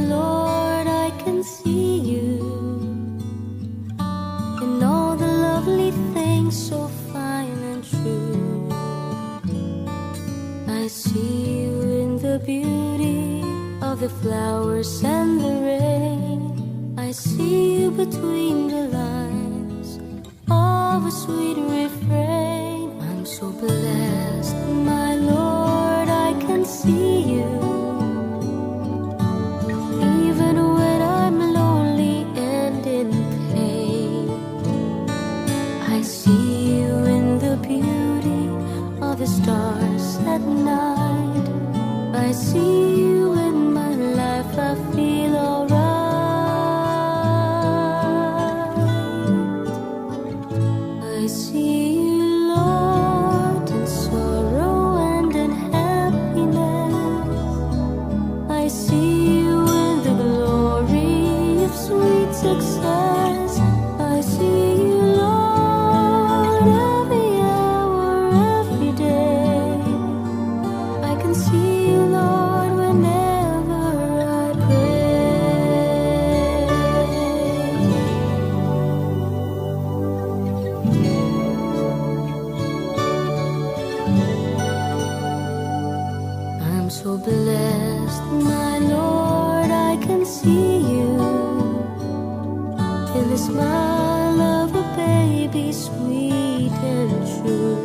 Lord, I can see you in all the lovely things so fine and true. I see you in the beauty of the flowers and the rain. I see you between the lines of a sweet refrain. I'm so blessed, my Lord, I can see you even when I'm lonely and in pain. I see you in the beauty of the stars at night. I see you in my life, I feel alright. I see you, Lord, in sorrow and in happiness. I see you in the glory of sweet success. I see you, Lord, every hour, every day. I can see you, Lord, whenever I pray. I'm so blessed, my Lord, I can see you in the smile of a baby, sweet and true.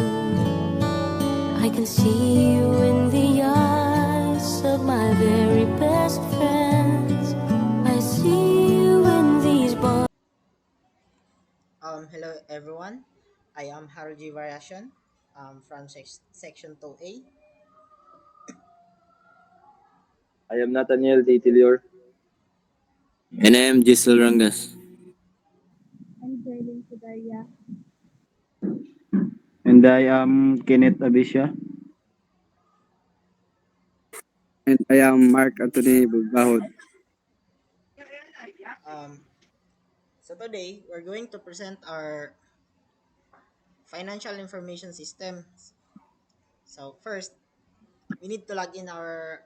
I can see you in the eyes of my very best friends. I see you in these bonds. Hello everyone. I am Haruji Variation from section 2A. I am Nathaniel Titilior. And I am Giselle Rangas. I'm Jerlyn Sudaria. And I am Kenneth Abisha. And I am Mark Anthony Bahod. Um, so today we're going to present our financial information system. So first, we need to log in our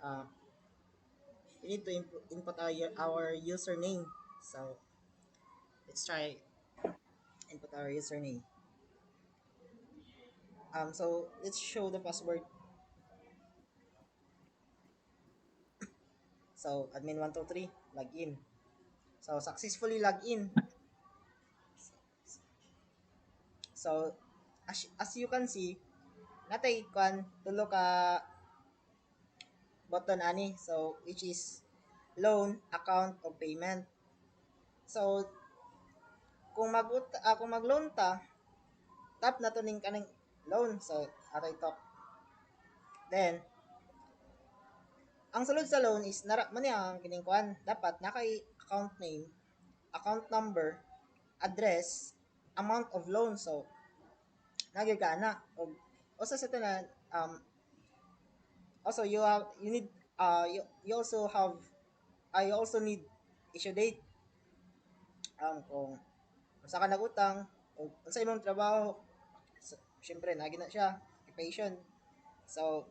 we need to input our username. So let's try input our username. So let's show the password. So admin123 log in. So successfully log in. So as you can see, natay kan tulo ka button ani, so which is loan, account o payment. So kung mag-loan ta, tap na to ning kaning loan. So atay top. Then ang sulod sa loan is nara man ang kining kuan, dapat nakay account name, account number, address, amount of loan. So nagyud ka ana og usa sa tanan, also you need you also have you also need issue date, kung unsa ka nagutang o unsa imong trabaho. So, syempre nagi na siya occupation. So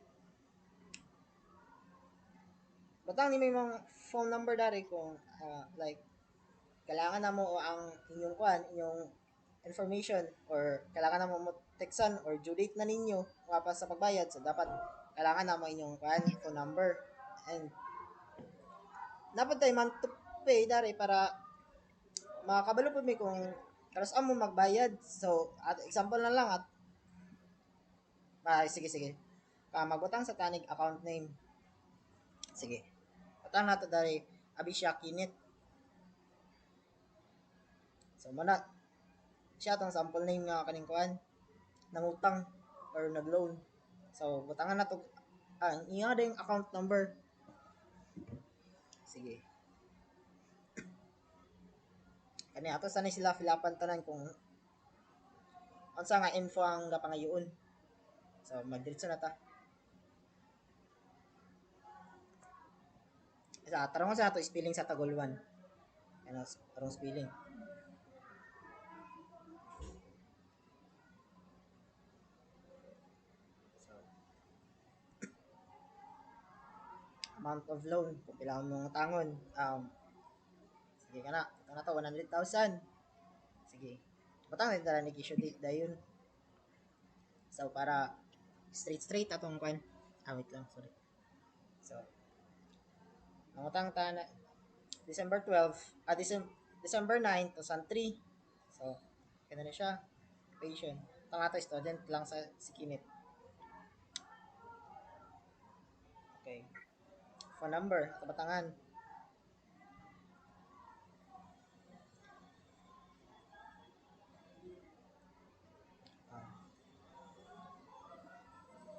butang ni may mga phone number dari kung like kailangan na mo o ang inyong kuan, inyong information, or kailangan na mo textan or due date na ninyo mga pa sa pagbayad. So dapat kailangan na mo inyong kuan, phone number, and dapat tayo man to pay dari para makakabalo po mi kung karas mo magbayad. So at example na lang at sige magbutang sa tanig account name. Sige, butang nato dari Abisha Kinit. So mana siya tong sample name nga kaning kuan nangutang or nagloan. So butangan nato iya ding account number. Sige, kani ato sanay sila filapan tanan kung unsa nga info ang gapangayoon. So magdiretso na ta. Tarong sa ato spelling sa Tagoluan. Ano tarong spelling. amount of loan kung kailangan mong tangon. Sige ka na. Ito na to, 100,000. Sige. Batang na tala ni issue date dayon. So para straight atong kan. Wait lang, sorry. So nangutang ta na December 12, December 9 to San 3. So kaya na siya. Patient. Ito nga to, student lang sa si Kinit. Okay. Phone number, kabatangan.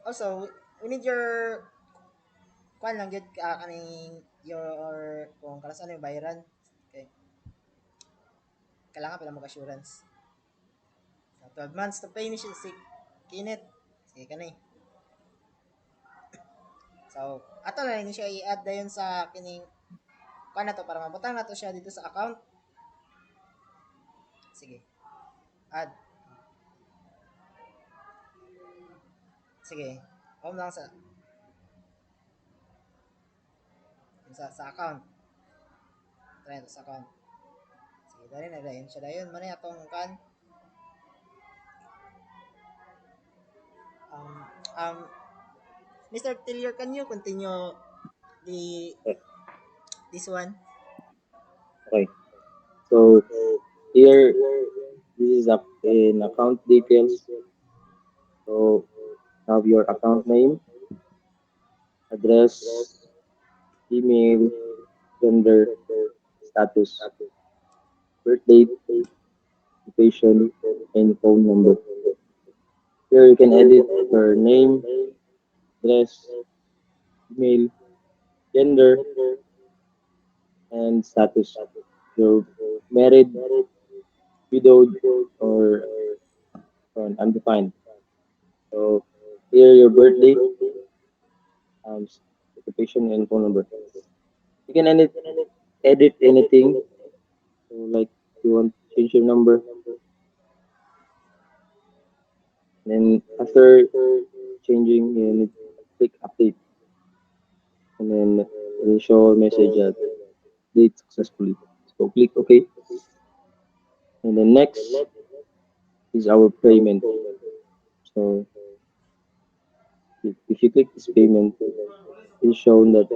Also, we need your kuan lang gyud kaning your kung kalasan yung bayaran. Okay. Kailangan pala mo assurance. So, 12 months to pay ni siya si Kinit. Sige ka na eh. So, ato na ni siya i-add dayon sa kining kuan na to para mabutang na to siya dito sa account. Sige. Add. Sige. Home lang sa account. Try to sa account. Sige, dali na dayon siya dayon. Manay atong kan. Mr. Tillier, can you continue the this one? Okay. So here, this is in account details. So have your account name, address, email, gender, status, birth date, occupation, and phone number. Here you can edit your name, address, email, gender, and status. You're married, widowed, or undefined. So here your birth date, occupation, and phone number. You can edit anything. So like you want to change your number. Then after changing, you need to click update. And then it will show a message that date successfully. So click OK. And then next is our payment. So if you click this payment, it's shown that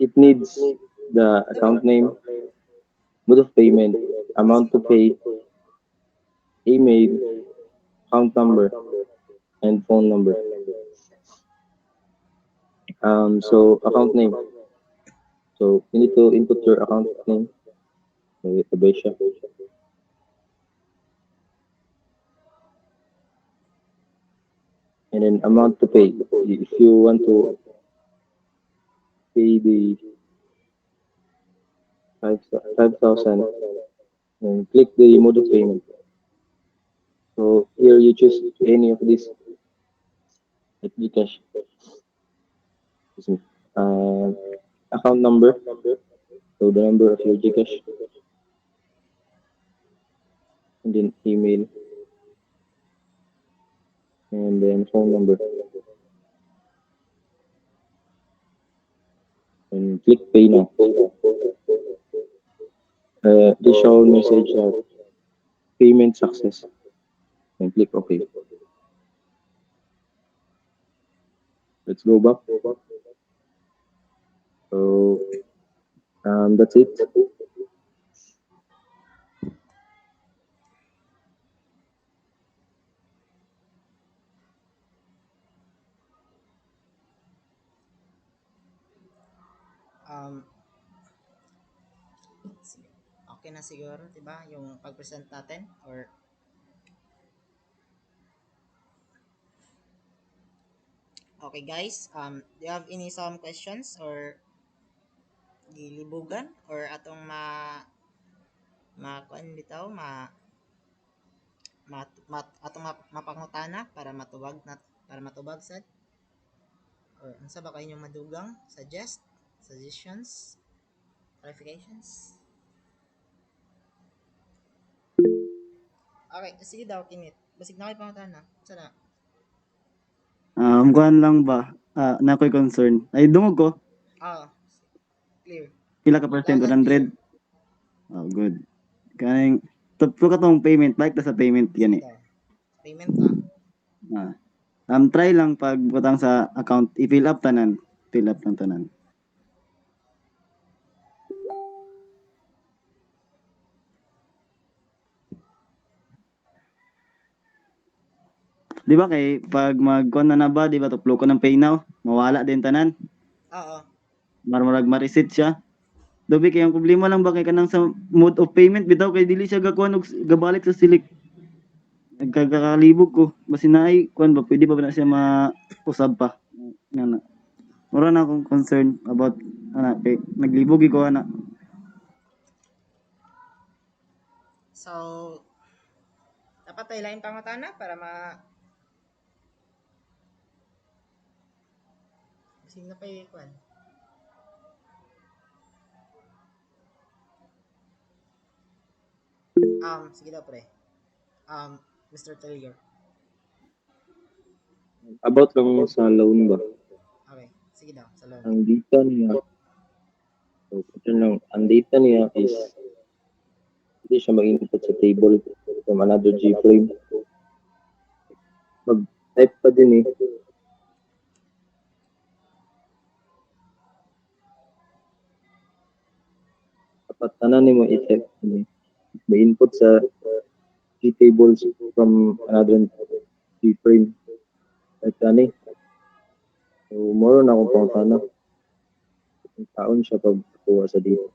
it needs the account name, mode of payment, amount to pay, email, account number, and phone number. So account name. So you need to input your account name. Abesha. And then amount to pay. If you want to pay the 5,000, then click the mode of payment. So here you choose any of these, like Gcash. Account number. So the number of your Gcash. And then email. And then phone number. And click pay now. They show message of payment success. And click OK. Let's go back. So that's it. Okay na siguro, 'di ba? Yung pag-present natin or okay guys, do you have any some questions or gilibugan or atong kuan bitaw atong mapangutana para matubag sad or unsa ba kayo inyong madugang suggestions, clarifications? Okay, sige daw Kinit. Basig na kayo pangutana. Sana. Kuan lang ba? na ako'y concern. Ay dungog ko. Ah, clear. Pila ka percent? Dagat 100? Oh, good. Kaning tapos ka tong payment, like ta sa payment gani. daw. Payment ah. Ah. Try lang pag butang sa account, i-fill up tanan. Fill up ng tanan. Di ba kay pag mag-con na ba, di ba tuplo ko ng pay now, mawala din tanan. Oo. Marmurag ma-reset siya. Dobi kay ang problema lang ba kay kanang sa mode of payment bitaw kay dili siya gakuan og gabalik sa silik. Nagkakakalibog ko. Basin na ay kuan ba pwede pa ba na siya mausab pa. Nga na. Mura na akong concern about kay naglibog ko ana. So, dapat tayo lain pangutana para Sino na pa kwan? Sige daw pre. Mr. Taylor. About lang sa loan ba? Okay, sige daw, sa loan. Ang data niya, so, ito lang, ang data niya is hindi siya mag-input sa table from another G-frame. Mag-type pa din eh. Dapat tanan ni mo i-type ni may input sa G-tables from another G-frame. Like ani. So, moro na akong pangutana. Ang taon siya pag kuha sa dito.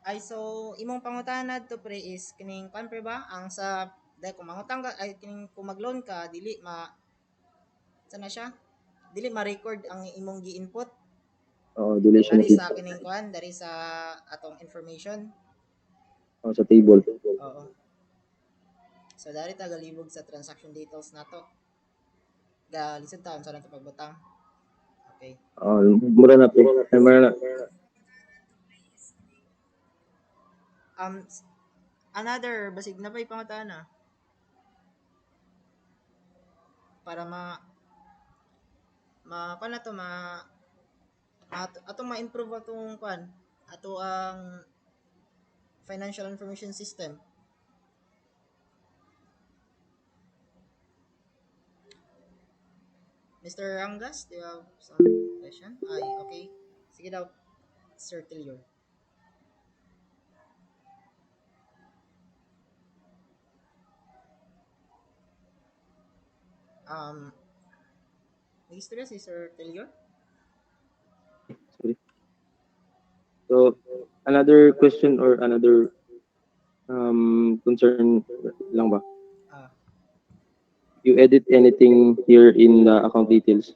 Ay, so, imong pangutana to pre is, kining, kwan pre ba? Ang sa, dahil kung mangutang ka, ay, kining, kung mag-loan ka, saan na siya? Dili ma-record ang imong gi-input. Oo, dili siya Dari sa nakita. kining kwan, dari sa atong information. Sa table. Oo. So, dari ta galibog sa transaction details nato. Lisod ta, sa nato pagbutang. Okay. Mura na po. Mura na. Another, basig na pa ipangutana. Para kwan na to, atong ma-improve atong kwan, ato ang financial information system. Mr. Rangas, do you have some question? Ay, okay. Sige daw, Sir Tillior. May istorya si Sir Tillior? Sorry. So, another question or another concern lang ba? You edit anything here in the account details.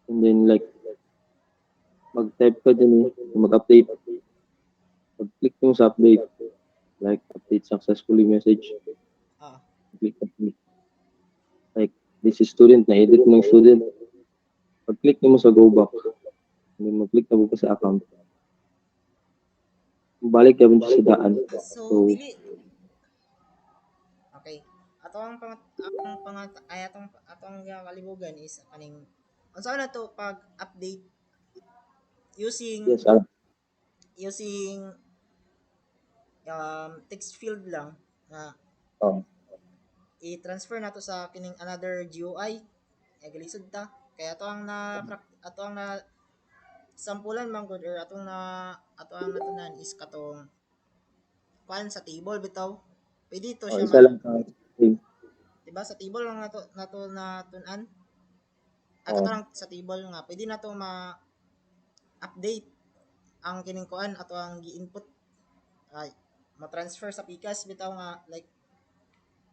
And then like, mag-type ka din mag-update. Pag-click mo sa update, like update successfully message. Click update. Like, this is student, na-edit ng student. Pag-click mo sa go back, and then mag-click na mo sa account. Balik ka sa daan. So, dili. Okay. Atong kalibugan is kaning unsa na to pag update using Yes, using text field lang na i-transfer nato sa kining another GUI galisod ta kaya ato ang na sampulan man gud or ato ang natunan is katong kwan sa table bitaw pwede to siya isa lang diba sa table lang nato natunan ato lang sa table nga pwede nato ma-update ang kining kuan ato ang gi-input ay ma-transfer sa Pikas bitaw nga like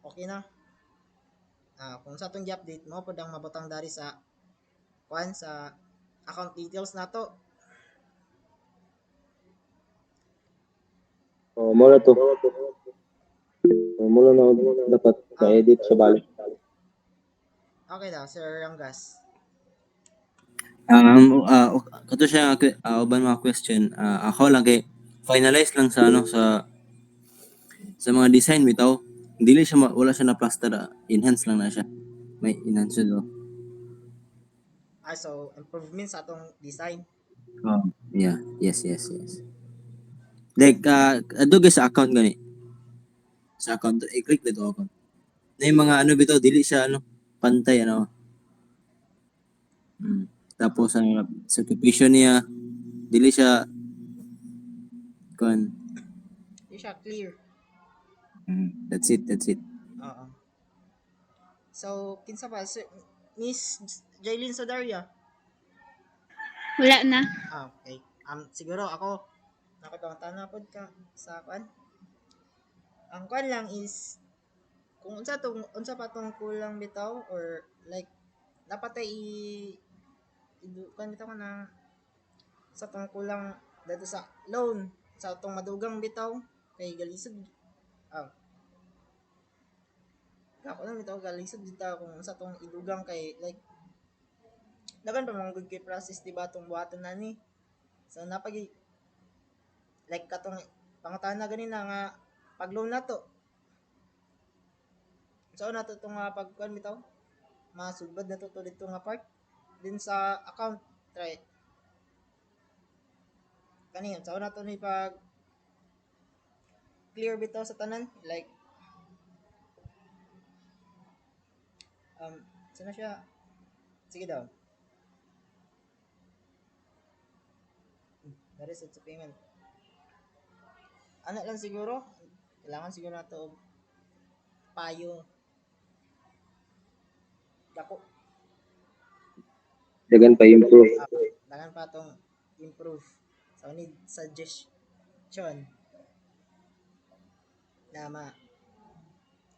okay na kung sa atong gi-update mo pud ang mabutang dari sa kuan sa account details nato mula to mula na dapat na-edit sa balik. Okay daw Sir Rangas. Kato siya uban mga question. Ako lang kay finalize lang sa sa mga design bitaw. dili siya wala siya na plaster, enhance lang na siya. May enhance do. So improvement sa atong design. Oh. Yeah, yes. Like ado guys sa account gani. Sa account i-click dito account. Na yung mga ano bitaw dili siya ano pantay ano. Tapos ang sa occupation niya dili siya kon. Di siya clear. That's it. Oo. So kinsa pa Miss Jaylin Sodaria? Wala na. Okay. Siguro ako nakapangutana pod ka sa kwan. Ang kwan lang is kung unsa pa tong kulang bitaw or like dapat ay kan bitaw ka na sa tong kulang dito sa loan sa tong madugang bitaw kay galisod. Ako lang bitaw galisod bitaw kung sa tong idugang kay like dagan pa mga good kay process diba tong buhaton na ni. So napagi like katong pangutana ganina nga pag loan na to. So na to tong pagkuan bitaw masubad na to dito nga part din sa account try kani so na to ni pag clear bitaw sa tanan like sana siya sige daw that is it's a payment ano lang siguro kailangan siguro na to payo dako Dagan pa improve. dagan pa tong improve so need suggestion na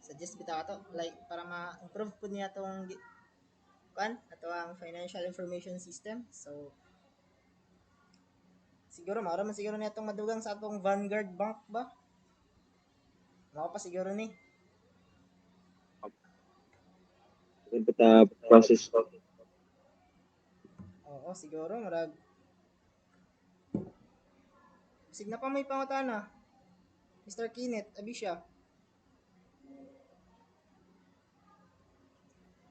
suggest bitaw ato like para ma-improve pud niya tong kan ato ang financial information system so siguro mao man siguro niya tong madugang sa atong Vanguard Bank ba mao pa siguro ni Dagan pa ta process. oo siguro marag sig na pa may pangutana Mr. Kenneth Abisha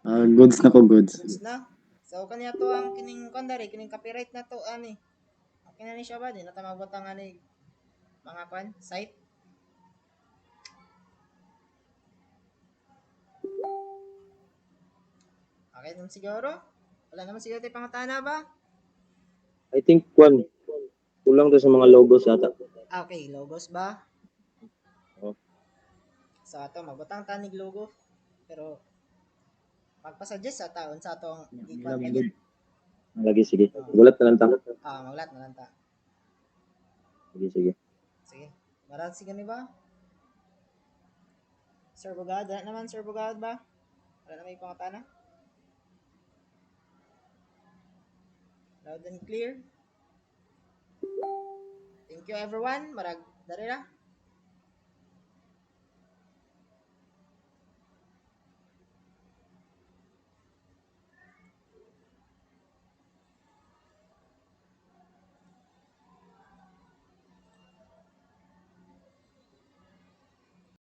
Goods na ko, goods. goods na so kaniya to ang kining kandari kining copyright na to ani okay na ni siya ba di na ta mabutang ani mga kan site okay naman siguro wala naman siguro tayo pangutana ba I think kulang to sa mga logos ata. okay logos ba Oh. so ato magbutang tanig logo pero magpa-suggest sa taon sa atong ikuan lagi Lagi sige. Gulat na lang ta. maglat na lang ta Sige. sige marat sige ni ba Sir Bugad wala naman Sir Bugad ba wala na may pangutana loud and clear thank you everyone marag dari ra